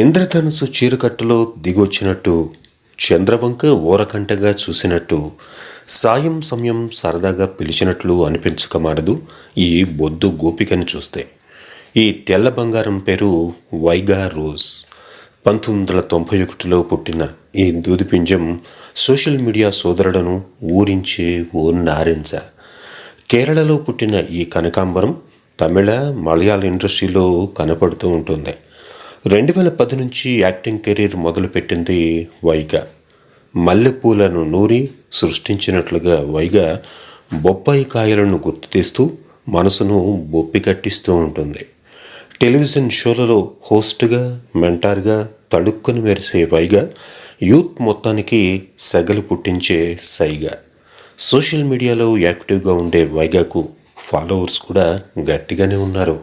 ఇంద్రధనుసు చీరకట్టులో దిగొచ్చినట్టు, చంద్రవంక ఓరకంటగా చూసినట్టు, సాయం సమయం సరదాగా పిలిచినట్లు అనిపించక మానదు ఈ బొద్దు గోపికని చూస్తే. ఈ తెల్ల బంగారం పేరు వైగా రోజ్. 1991లో పుట్టిన ఈ దూదిపింజం సోషల్ మీడియా సోదరులను ఊరించే ఓ నారింజ. కేరళలో పుట్టిన ఈ కనకాంబరం తమిళ, మలయాళ ఇండస్ట్రీలో కనపడుతూ ఉంటుంది. 2010 నుంచి యాక్టింగ్ కెరీర్ మొదలుపెట్టింది వైగా. మల్లెపూలను నూరి సృష్టించినట్లుగా వైగా బొప్పాయి కాయలను గుర్తు తీస్తూ మనసును బొప్పి కట్టిస్తూ ఉంటుంది. టెలివిజన్ షోలలో హోస్ట్గా, మెంటార్గా తడుక్కుని మెరిసే వైగా యూత్ మొత్తానికి సెగలు పుట్టించే సైగా. సోషల్ మీడియాలో యాక్టివ్గా ఉండే వైగాకు ఫాలోవర్స్ కూడా గట్టిగానే ఉన్నారు.